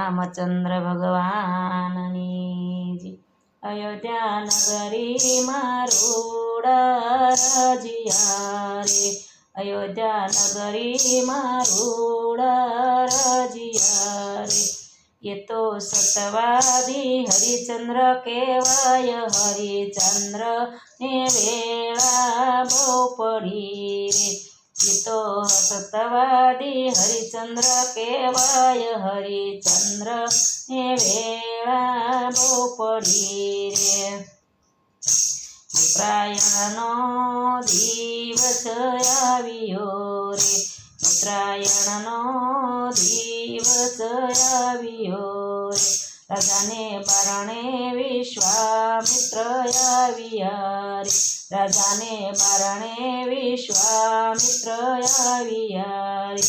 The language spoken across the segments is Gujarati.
રામચંદ્ર ભગવાનની જય। અયોધ્યા નગરીમાં રૂડા રજિયા રે, અયોધ્યા નગરીમાં રૂડા રજિયા રે। ये तो सतवादी हरिचंद्र केवाय, हरिचंद्र ने वेला बो पड़ी रे। ये तो सतवादी हरिचंद्र केवाय, हरिचंद्र ने वेला बो पड़ी रे। उत्तरायणनो दिवस आव्यो रे, उत्तरायणनो दिवस आव्यो रे। राजाने बारणे विश्वामित्र आव्या रे, राजाने बारणे विश्वामित्र आव्या रे।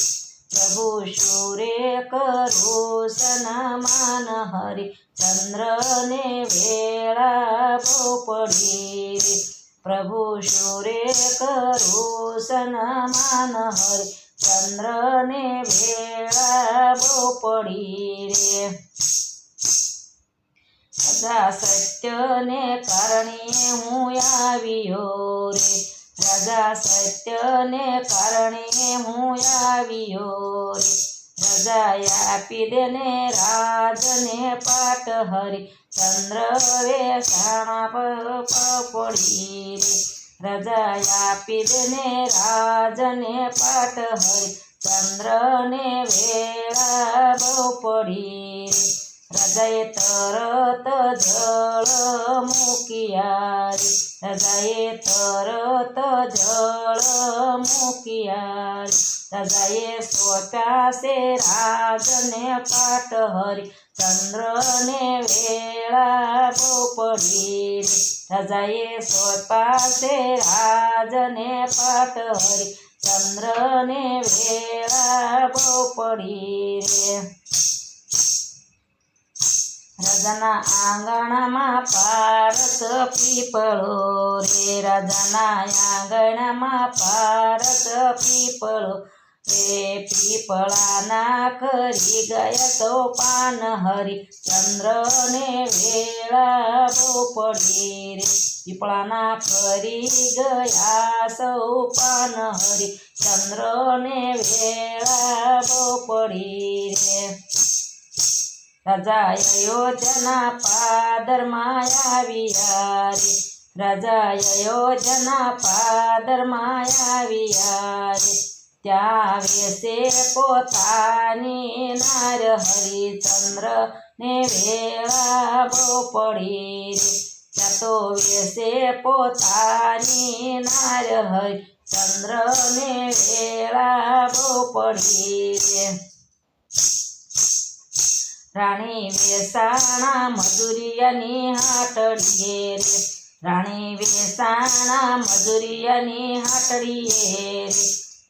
प्रभु शूरे करो सन्मान, हरिचंद्र ने वेला बो पड़ी रे। प्रभु शूरे करो सन्मान, हरिचंद्र ने वेला बो पड़ी रे। राजा सत्य ने कारणे हूँ आव्यो रे, राजा सत्य ने कारणे हूँ आव्यो रे। राजा आपी देने राजने पाट, हरिचंद्र वेसाणा पड़ी रे। राजा आपी देने राजने पाट, हरिचंद्र ने वेला बो पड़ी रे। राजाए तरत जल मूकिया रे, राजाए तरत जल मूकिया रे। राजाए सोप्या से राजने पाट, हरिचंद्र ने वेला बो पड़ी रे। राजाए सोप्या से राजने पाट, हरिचंद्र ने वेला बो पड़ी रे। राजाना आंगणमां पारस पीपळो रे, राजाना आंगणमां पारस पीपळो रे। पीपळाना खरी गया तो पान, हरिचंद्र ने वेला बो पड़ी रे। पीपळाना खरी गया सौ पान, हरिचंद्र ने वेला बो पड़ी रे। राजा अयोध्याना पादरमां आव्या रे, राजा अयोध्याना पादरमां आव्या रे। त्या वेसे पोतानी नार, हरिचंद्र ने वेला बो पड़ी रे। त्या तो वेसे पोतानी नार, हरिचंद्र ने वेला बो पड़ी रे। राणी वेसाणा मजुरियानी हाटड़िये रे, राणी वेसाणा मजुरियानी हाटड़िये रे।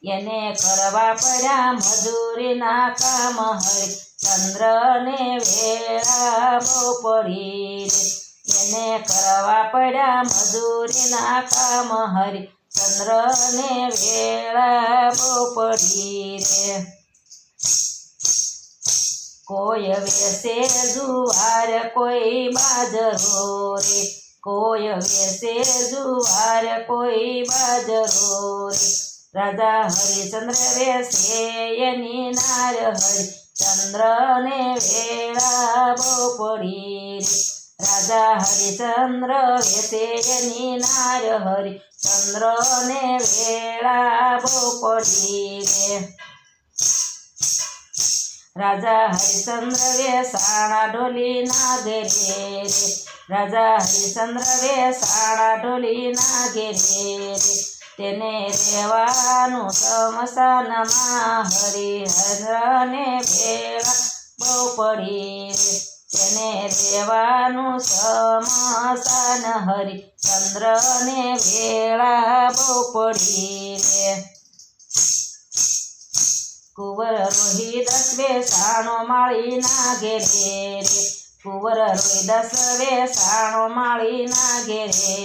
येने करवा पड्या मजुरीना काम, हरिचंद्र ने वेला बो पड़ी रे। येने करवा पड्या मजुरीना काम, हरिचंद्र ने वेला बो पड़ी रे। कोई वेसे जुवार कोई बाजरो रे, कोई वेसे जुवार कोई बाजरो रे। राजा हरिचंद्र वेसे येनी नार, हरिचंद्र ने वेला बो पड़ी रे। राजा हरिचंद्र वेसे येनी नार, हरिचंद्र ने वेला बो पड़ी रे। राजा हरिचंद्र वेसाणा डोली नागे रे, राजा हरिचंद्र वेसाणा डोली नागे रे। तेने रेवानु समसानमा, हरिचंद्र ने वेला बो पड़ी रे। तेने रेवानु समसान, हरिचंद्र ने वेला बो पड़ी रे। कुंवर रोहिदास वेसाणो माळी नागे रे, कुंवर रोहिदास वेसाणो माळी नागे रे।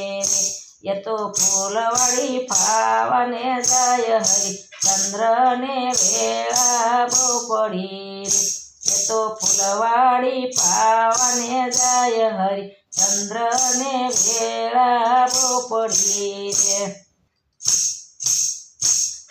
ये तो फूलवाड़ी फावाने जाय, हरिचंद्र ने वेला बो पड़ी रे। એ તો ફૂલવાડી પાવાને જાય હરિચંદ્રને વેળા બહુ પડી રે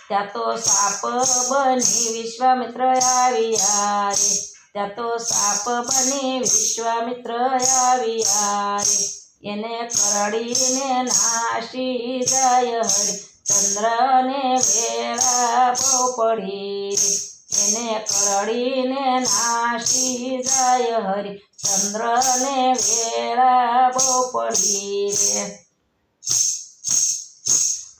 ત્યાં તો સાપ બની વિશ્વામિત્ર આવ્યા રે ત્યાં તો સાપ બની વિશ્વામિત્ર આવ્યા રે એને કરડીને નાશી જાય હરિચંદ્રને વેળા બહુ પડી રે એને કરડીને નાશી જાય હરિચંદ્રને વેળા બહુ પડી રે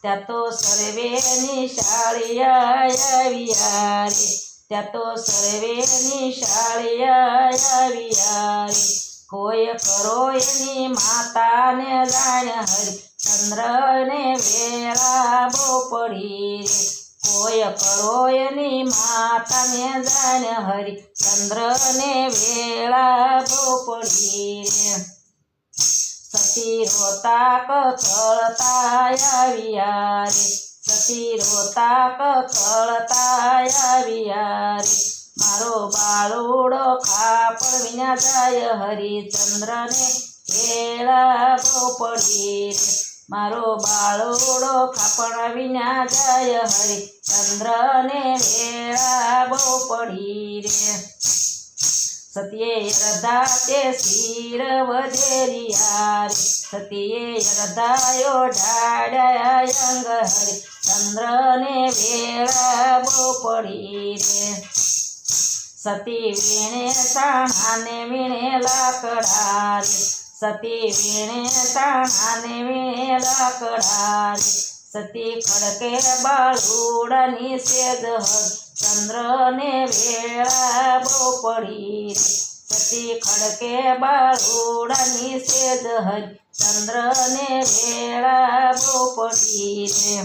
ત્યાં તો સર્વે નિશાળિયા આવ્યા રે ત્યાં તો સર્વે નિશાળિયા આવ્યા રે કોઈ કરો એની માતાને જાણ હરિચંદ્રને વેળા બહુ પડી રે કોઈ કરો એની માતાને જાણ હરિચંદ્રને વેળા બહુ પડી રે સતી રોતા કથળતા આવ્યા રે સતી રોતા કથળતા આવ્યા રે મારો બાળુડો ખાપણ વિના જાય હરિચંદ્રને વેળા બહુ પડી રે મારો બાળુડો ખાપણ વિના જાય હરિચંદ્રને વેળા બહુ પડી રે સતીએ અરધા તે શિર વધેરિયા રે સતીએ અરધાયો ઢાળ્યા અંગ હરિચંદ્રને વેળા બહુ પડી રે સતી વીણે સાણાને વીણે લાકડા રે સતી વીણે સાણાને વીણે લાકડા રે સતી ખડકે બાળુડાની સેજ હરિચંદ્રને વેળા બહુ પડી રે સતી ખડકે બાળુડાની સેજ હરિચંદ્રને વેળા બહુ પડી રે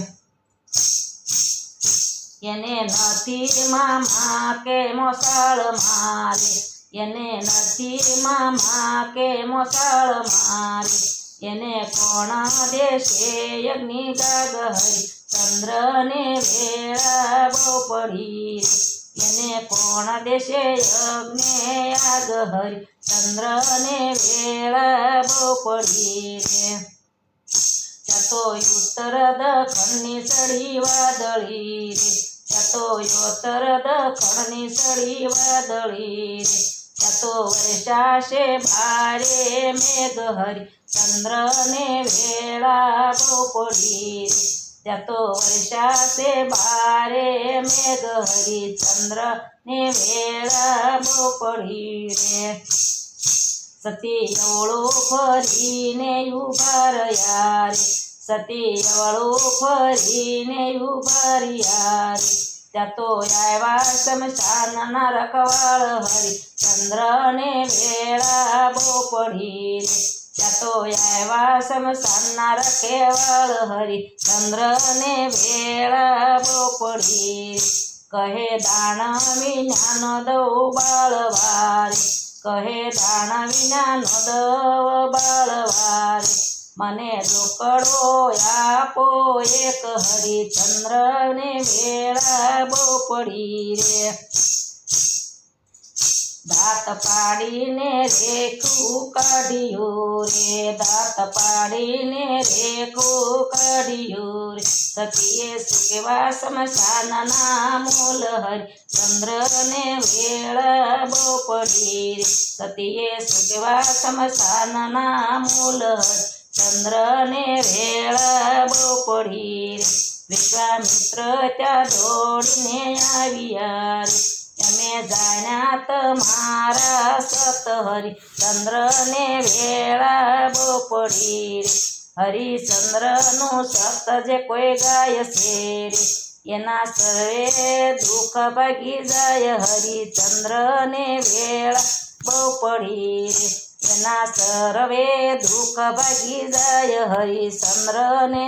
એને નથી મામા કે મોસાળ મારે એને નથી મામા કે મોસાળ મારે એને કોણ દેશે અગ્નિ ગાગ હરિચંદ્રને વેળા બહુ પડી રે એને કોણ દેશે અગ્નિ આગ હરિચંદ્રને વેળા બહુ પડી રે ત્યાં તો ઉત્તર દખણની સડી વાદળી રે ત્યાં તો ઉત્તર દખણની સડી વાદળી રે ત્યાં તો વર્ષાશે ભારે મેઘ હરિચંદ્રને વેળા બહુ પડી રે ત્યાં તો વર્ષાશે ભારે મેઘ હરિચંદ્રને વેળા બહુ પડી રે સતી અવળું ફરીને ઉભા રહ્યા રે સતી અવળું ફરીને ઉભા રહ્યા રે ત્યાં તો આવ્યા શમશાનના રખવાળ હરિચંદ્રને વેળા બહુ પડી રે ત્યાં તો આવ્યા શમશાનના રખેવાળ હરિચંદ્રને વેળા બહુ પડી રે કહે દાણ વિનાનો દવ બાળવા રે કહે દાણ વિનાનો દવ બાળવા રે મને રોકડો આપો એક હરિચંદ્રને વેળા બહુ પડી રે દાંત પાડીને રેખું કાઢ્યું રે દાંત પાડીને રેખું કાઢ્યું રે સતીએ સુકેવા શમશાનના મૂલ હરિચંદ્રને વેળા બહુ પડી રે સતીએ સુકેવા શમશાનના મૂલ હરિચંદ્રને વેળા બહુ પડી રે વિશ્વામિત્ર ત્યાં દોડીને આવ્યા રે અમે જાણ્યા તમારા સત હરિચંદ્રને વેળા બહુ પડી રે હરિચંદ્રનું સત જે કોઈ ગાય છે રે એના સર્વે દુઃખ ભાગી જાય હરિચંદ્રને વેળા બહુ પડી રે એના સર્વે દુઃખ ભાગી જાય હરિચંદ્રને